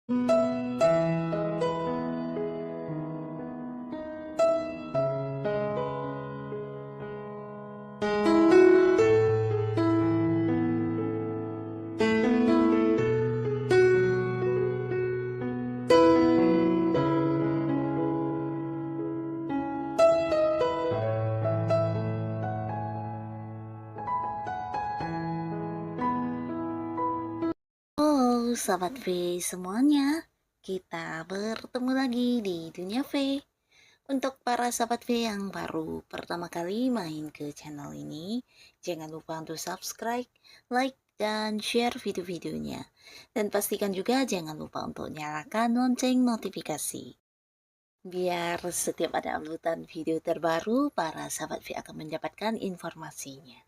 Halo Sobat V semuanya, kita bertemu lagi di Dunia V. Untuk para Sobat V yang baru pertama kali main ke channel ini, jangan lupa untuk subscribe, like, dan share video-videonya. Dan pastikan juga jangan lupa untuk nyalakan lonceng notifikasi. Biar setiap ada uploadan video terbaru, para Sobat V akan mendapatkan informasinya.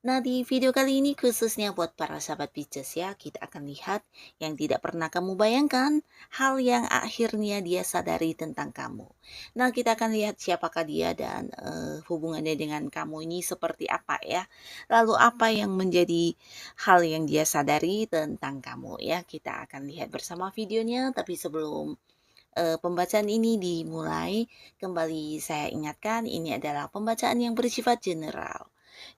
Nah, di video kali ini khususnya buat para sahabat Pisces ya, kita akan lihat yang tidak pernah kamu bayangkan, hal yang akhirnya dia sadari tentang kamu. Nah, kita akan lihat siapakah dia dan hubungannya dengan kamu ini seperti apa ya. Lalu apa yang menjadi hal yang dia sadari tentang kamu ya. Kita akan lihat bersama videonya, tapi sebelum pembacaan ini dimulai, kembali saya ingatkan ini adalah pembacaan yang bersifat general.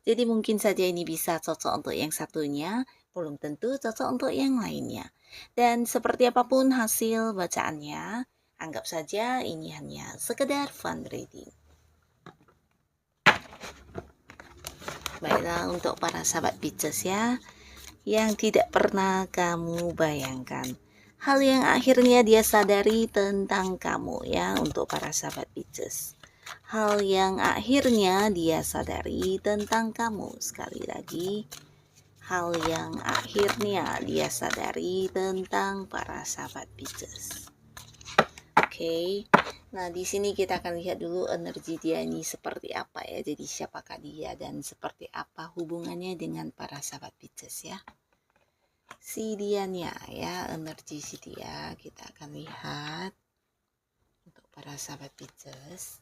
Jadi mungkin saja ini bisa cocok untuk yang satunya, belum tentu cocok untuk yang lainnya. Dan seperti apapun hasil bacaannya, anggap saja ini hanya sekedar fun reading. Baiklah untuk para sahabat Pisces ya, yang tidak pernah kamu bayangkan. Hal yang akhirnya dia sadari tentang kamu ya untuk para sahabat Pisces. Hal yang akhirnya dia sadari tentang kamu. Sekali lagi, hal yang akhirnya dia sadari tentang para sahabat Pisces. Oke. Nah, di sini kita akan lihat dulu energi dia ini seperti apa ya. Jadi siapakah dia dan seperti apa hubungannya dengan para sahabat Pisces ya. Si dianya ya, energi si dia kita akan lihat untuk para sahabat Pisces.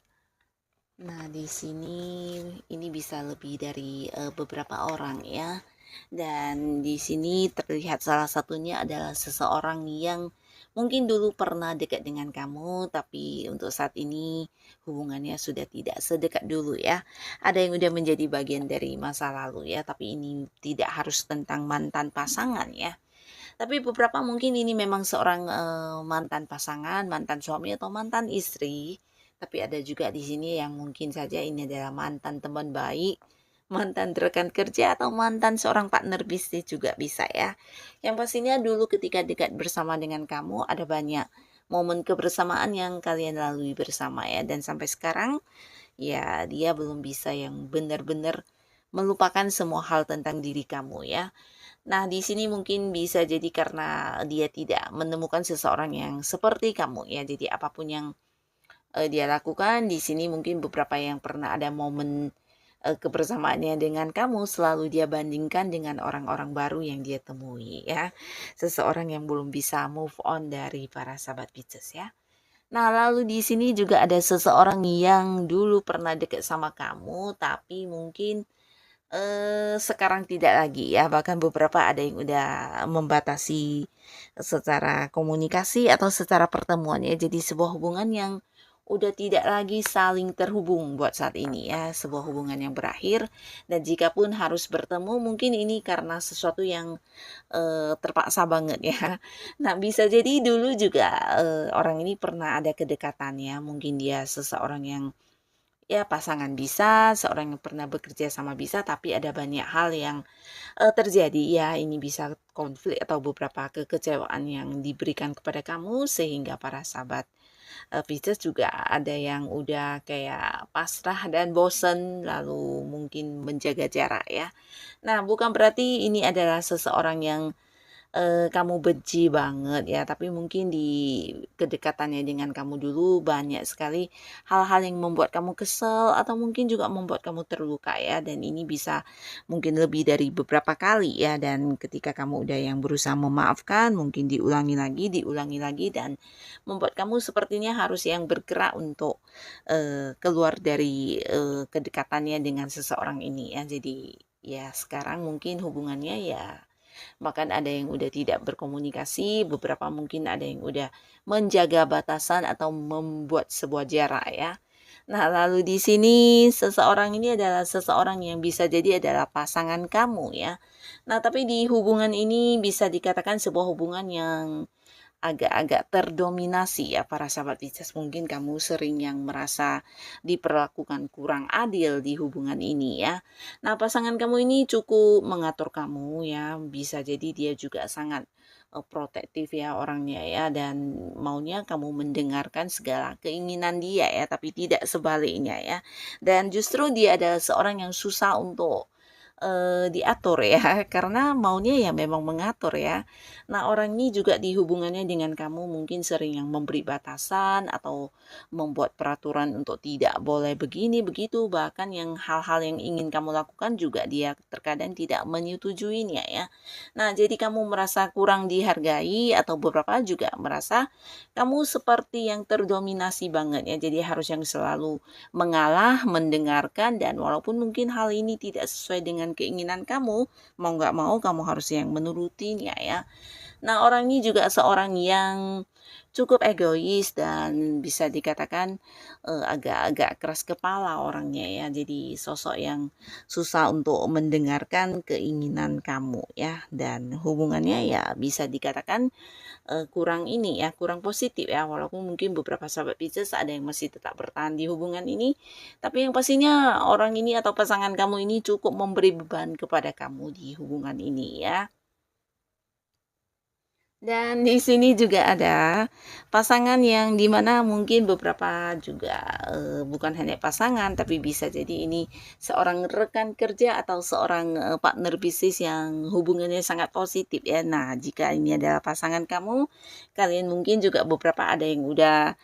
Nah, di sini ini bisa lebih dari beberapa orang ya. Dan di sini terlihat salah satunya adalah seseorang yang mungkin dulu pernah dekat dengan kamu, tapi untuk saat ini hubungannya sudah tidak sedekat dulu ya. Ada yang udah menjadi bagian dari masa lalu ya, tapi ini tidak harus tentang mantan pasangan ya. Tapi beberapa mungkin ini memang seorang mantan pasangan, mantan suami atau mantan istri. Tapi ada juga di sini yang mungkin saja ini adalah mantan teman baik, mantan rekan kerja atau mantan seorang partner bisnis juga bisa ya. Yang pastinya dulu ketika dekat bersama dengan kamu ada banyak momen kebersamaan yang kalian lalui bersama ya. Dan sampai sekarang ya dia belum bisa yang benar-benar melupakan semua hal tentang diri kamu ya. Nah, di sini mungkin bisa jadi karena dia tidak menemukan seseorang yang seperti kamu ya. Jadi apapun yang dia lakukan di sini mungkin beberapa yang pernah ada momen kebersamaannya dengan kamu selalu dia bandingkan dengan orang-orang baru yang dia temui ya. Seseorang yang belum bisa move on dari para sahabat Pisces ya. Nah, lalu di sini juga ada seseorang yang dulu pernah dekat sama kamu tapi mungkin sekarang tidak lagi ya, bahkan beberapa ada yang udah membatasi secara komunikasi atau secara pertemuan ya. Jadi sebuah hubungan yang udah tidak lagi saling terhubung buat saat ini ya, sebuah hubungan yang berakhir dan jika pun harus bertemu mungkin ini karena sesuatu yang terpaksa banget ya. Nah, bisa jadi dulu juga orang ini pernah ada kedekatan ya, mungkin dia seseorang yang ya pasangan bisa, seorang yang pernah bekerja sama bisa, tapi ada banyak hal yang terjadi ya. Ini bisa konflik atau beberapa kekecewaan yang diberikan kepada kamu sehingga para sahabat Pisces juga ada yang udah kayak pasrah dan bosen lalu mungkin menjaga jarak ya. Nah, bukan berarti ini adalah seseorang yang kamu benci banget ya, tapi mungkin di kedekatannya dengan kamu dulu banyak sekali hal-hal yang membuat kamu kesel atau mungkin juga membuat kamu terluka ya, dan ini bisa mungkin lebih dari beberapa kali ya, dan ketika kamu udah yang berusaha memaafkan mungkin diulangi lagi dan membuat kamu sepertinya harus yang bergerak untuk keluar dari kedekatannya dengan seseorang ini ya. Jadi ya sekarang mungkin hubungannya ya Bahkan ada yang udah tidak berkomunikasi, beberapa mungkin ada yang udah menjaga batasan atau membuat sebuah jarak ya. Nah, lalu di sini seseorang ini adalah seseorang yang bisa jadi adalah pasangan kamu ya. Nah, tapi di hubungan ini bisa dikatakan sebuah hubungan yang agak-agak terdominasi ya para sahabat Pisces. Mungkin kamu sering yang merasa diperlakukan kurang adil di hubungan ini ya. Nah, pasangan kamu ini cukup mengatur kamu ya. Bisa jadi dia juga sangat protektif ya orangnya ya, dan maunya kamu mendengarkan segala keinginan dia ya, tapi tidak sebaliknya ya. Dan justru dia adalah seorang yang susah untuk diatur ya, karena maunya ya memang mengatur ya. Nah, orang ini juga di hubungannya dengan kamu mungkin sering yang memberi batasan atau membuat peraturan untuk tidak boleh begini begitu, bahkan yang hal-hal yang ingin kamu lakukan juga dia terkadang tidak menyetujuinya ya. Nah, jadi kamu merasa kurang dihargai atau beberapa juga merasa kamu seperti yang terdominasi banget ya. Jadi harus yang selalu mengalah, mendengarkan, dan walaupun mungkin hal ini tidak sesuai dengan keinginan kamu, mau nggak mau kamu harus yang menurutinya ya. Nah, orang ini juga seorang yang cukup egois dan bisa dikatakan agak-agak keras kepala orangnya ya. Jadi sosok yang susah untuk mendengarkan keinginan kamu ya, dan hubungannya ya bisa dikatakan kurang ini ya, kurang positif ya. Walaupun mungkin beberapa sahabat Pisces ada yang masih tetap bertahan di hubungan ini, tapi yang pastinya orang ini atau pasangan kamu ini cukup memberi beban kepada kamu di hubungan ini ya. Dan di sini juga ada pasangan yang dimana mungkin beberapa juga bukan hanya pasangan, tapi bisa jadi ini seorang rekan kerja atau seorang partner bisnis yang hubungannya sangat positif ya. Nah, jika ini adalah pasangan kamu, kalian mungkin juga beberapa ada yang udah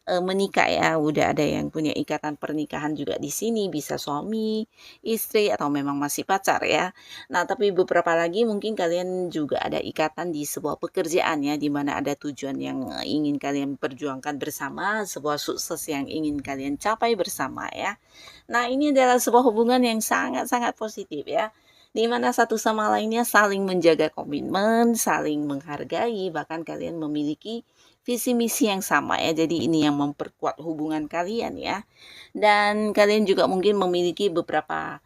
menikah ya, udah ada yang punya ikatan pernikahan juga di sini, bisa suami, istri, atau memang masih pacar ya. Nah, tapi beberapa lagi mungkin kalian juga ada ikatan di sebuah pekerjaan ya, di mana ada tujuan yang ingin kalian perjuangkan bersama, sebuah sukses yang ingin kalian capai bersama ya. Nah, ini adalah sebuah hubungan yang sangat-sangat positif ya, di mana satu sama lainnya saling menjaga komitmen, saling menghargai, bahkan kalian memiliki visi misi yang sama ya. Jadi ini yang memperkuat hubungan kalian ya. Dan kalian juga mungkin memiliki beberapa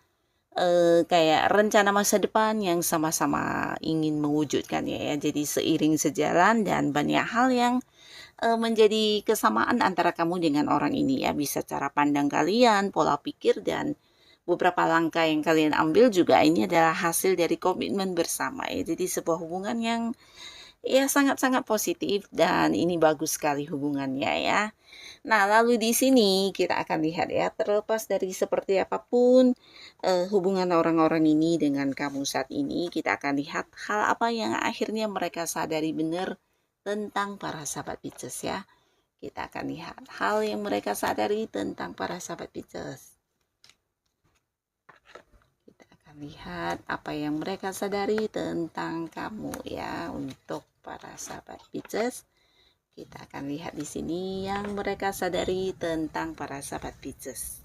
kayak rencana masa depan yang sama-sama ingin mewujudkan ya. Jadi seiring sejalan dan banyak hal yang menjadi kesamaan antara kamu dengan orang ini ya. Bisa cara pandang kalian, pola pikir, dan beberapa langkah yang kalian ambil juga ini adalah hasil dari komitmen bersama ya. Jadi sebuah hubungan yang ya sangat-sangat positif, dan ini bagus sekali hubungannya ya. Nah, lalu di sini kita akan lihat ya, terlepas dari seperti apapun hubungan orang-orang ini dengan kamu saat ini, kita akan lihat hal apa yang akhirnya mereka sadari benar tentang para sahabat Pisces ya. Kita akan lihat hal yang mereka sadari tentang para sahabat Pisces. Kita akan lihat apa yang mereka sadari tentang kamu ya, untuk para sahabat Pisces. Kita akan lihat di sini yang mereka sadari tentang para sahabat Pisces.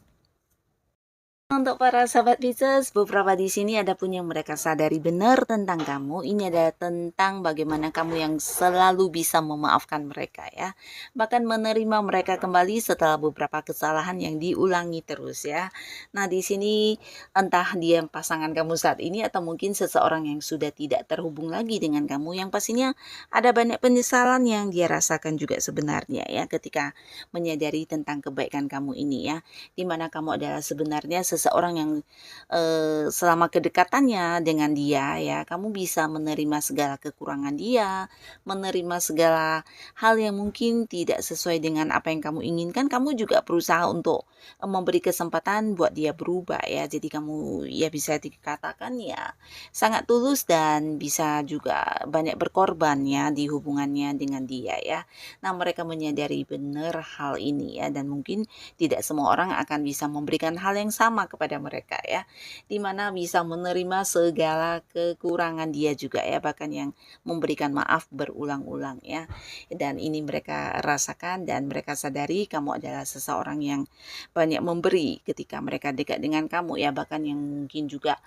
Untuk para sahabat Pisces, beberapa di sini ada pun yang mereka sadari benar tentang kamu. Ini adalah tentang bagaimana kamu yang selalu bisa memaafkan mereka ya. Bahkan menerima mereka kembali setelah beberapa kesalahan yang diulangi terus ya. Nah, di sini entah dia pasangan kamu saat ini atau mungkin seseorang yang sudah tidak terhubung lagi dengan kamu, yang pastinya ada banyak penyesalan yang dia rasakan juga sebenarnya ya, ketika menyadari tentang kebaikan kamu ini ya. Dimana kamu adalah sebenarnya seseorang yang selama kedekatannya dengan dia ya, kamu bisa menerima segala kekurangan dia, menerima segala hal yang mungkin tidak sesuai dengan apa yang kamu inginkan. Kamu juga berusaha untuk memberi kesempatan buat dia berubah ya. Jadi kamu ya bisa dikatakan ya sangat tulus dan bisa juga banyak berkorban ya di hubungannya dengan dia ya. Nah, mereka menyadari benar hal ini ya, dan mungkin tidak semua orang akan bisa memberikan hal yang sama ramah kepada mereka ya, dimana bisa menerima segala kekurangan dia juga ya, bahkan yang memberikan maaf berulang-ulang ya. Dan ini mereka rasakan dan mereka sadari kamu adalah seseorang yang banyak memberi ketika mereka dekat dengan kamu ya, bahkan yang mungkin juga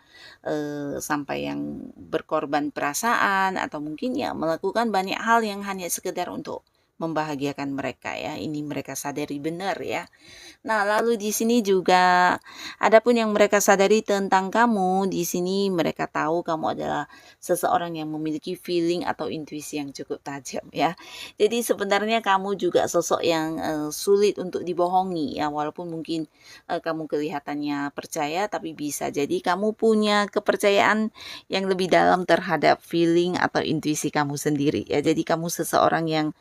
sampai yang berkorban perasaan atau mungkin ya melakukan banyak hal yang hanya sekedar untuk membahagiakan mereka ya. Ini mereka sadari benar ya. Nah, lalu di sini juga adapun yang mereka sadari tentang kamu, di sini mereka tahu kamu adalah seseorang yang memiliki feeling atau intuisi yang cukup tajam ya. Jadi sebenarnya kamu juga sosok yang sulit untuk dibohongi ya, walaupun mungkin kamu kelihatannya percaya, tapi bisa jadi kamu punya kepercayaan yang lebih dalam terhadap feeling atau intuisi kamu sendiri ya. Jadi kamu seseorang yang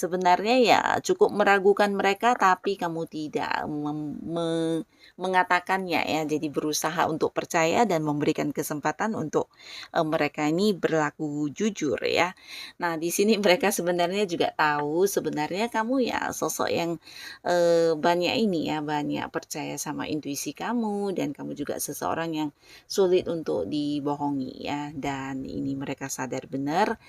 sebenarnya ya cukup meragukan mereka, tapi kamu tidak mengatakannya ya. Jadi berusaha untuk percaya dan memberikan kesempatan untuk mereka ini berlaku jujur ya. Nah, di sini mereka sebenarnya juga tahu sebenarnya kamu ya sosok yang banyak ini ya, banyak percaya sama intuisi kamu, dan kamu juga seseorang yang sulit untuk dibohongi ya. Dan ini mereka sadar benar.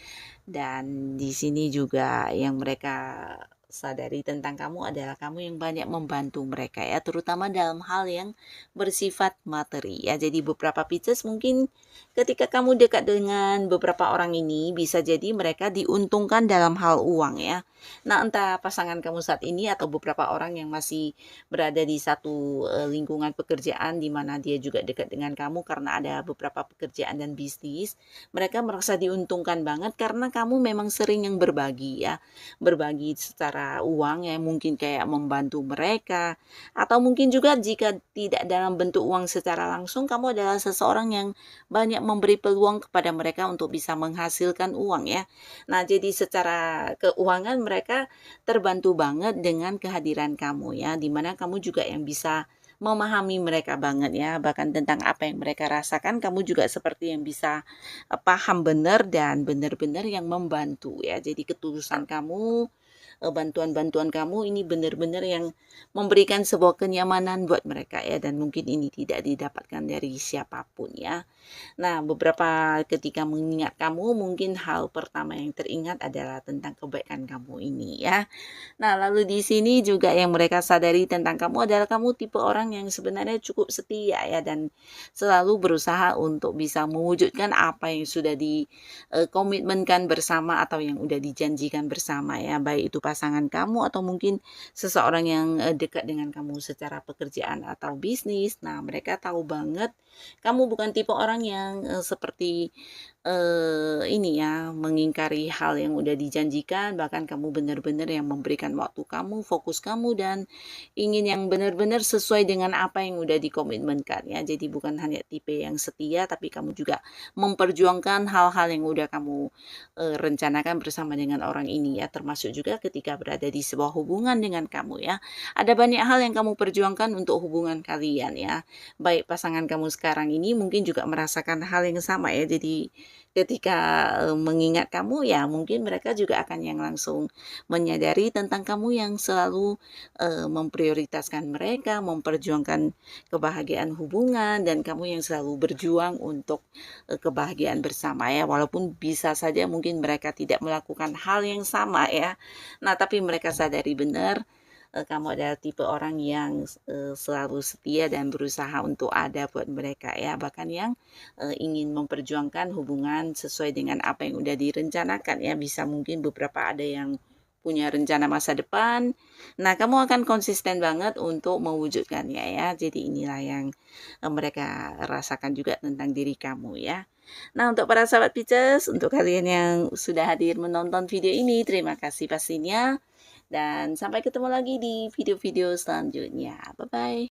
Dan di sini juga yang mereka sadari tentang kamu adalah kamu yang banyak membantu mereka ya, terutama dalam hal yang bersifat materi ya. Jadi beberapa Pisces mungkin ketika kamu dekat dengan beberapa orang ini, bisa jadi mereka diuntungkan dalam hal uang ya. Nah, entah pasangan kamu saat ini atau beberapa orang yang masih berada di satu lingkungan pekerjaan di mana dia juga dekat dengan kamu karena ada beberapa pekerjaan dan bisnis, mereka merasa diuntungkan banget karena kamu memang sering yang berbagi ya, berbagi secara uang ya, mungkin kayak membantu mereka, atau mungkin juga jika tidak dalam bentuk uang secara langsung, kamu adalah seseorang yang banyak memberi peluang kepada mereka untuk bisa menghasilkan uang ya. Nah, jadi secara keuangan mereka terbantu banget dengan kehadiran kamu ya, dimana kamu juga yang bisa memahami mereka banget ya, bahkan tentang apa yang mereka rasakan kamu juga seperti yang bisa paham benar dan benar-benar yang membantu ya. Jadi ketulusan kamu, bantuan-bantuan kamu ini benar-benar yang memberikan sebuah kenyamanan buat mereka ya, dan mungkin ini tidak didapatkan dari siapapun ya. Nah, beberapa ketika mengingat kamu, mungkin hal pertama yang teringat adalah tentang kebaikan kamu ini ya. Nah, lalu di sini juga yang mereka sadari tentang kamu adalah kamu tipe orang yang sebenarnya cukup setia ya, dan selalu berusaha untuk bisa mewujudkan apa yang sudah dikomitmenkan bersama atau yang udah dijanjikan bersama ya, baik itu pasangan kamu atau mungkin seseorang yang dekat dengan kamu secara pekerjaan atau bisnis. Nah, mereka tahu banget kamu bukan tipe orang yang seperti ini ya, mengingkari hal yang udah dijanjikan, bahkan kamu benar-benar yang memberikan waktu kamu, fokus kamu, dan ingin yang benar-benar sesuai dengan apa yang udah dikomitmenkan ya. Jadi bukan hanya tipe yang setia, tapi kamu juga memperjuangkan hal-hal yang udah kamu rencanakan bersama dengan orang ini ya, termasuk juga ketika berada di sebuah hubungan dengan kamu ya. Ada banyak hal yang kamu perjuangkan untuk hubungan kalian ya. Baik pasangan kamu sekarang ini mungkin juga merasakan hal yang sama ya. Jadi ketika mengingat kamu ya, mungkin mereka juga akan yang langsung menyadari tentang kamu yang selalu memprioritaskan mereka, memperjuangkan kebahagiaan hubungan, dan kamu yang selalu berjuang untuk kebahagiaan bersama ya, walaupun bisa saja mungkin mereka tidak melakukan hal yang sama ya. Nah, tapi mereka sadari benar kamu adalah tipe orang yang selalu setia dan berusaha untuk ada buat mereka ya, bahkan yang ingin memperjuangkan hubungan sesuai dengan apa yang udah direncanakan ya. Bisa mungkin beberapa ada yang punya rencana masa depan. Nah, kamu akan konsisten banget untuk mewujudkannya ya. Jadi inilah yang mereka rasakan juga tentang diri kamu ya. Nah, untuk para sahabat Pisces, untuk kalian yang sudah hadir menonton video ini, terima kasih pastinya. Dan sampai ketemu lagi di video-video selanjutnya. Bye-bye.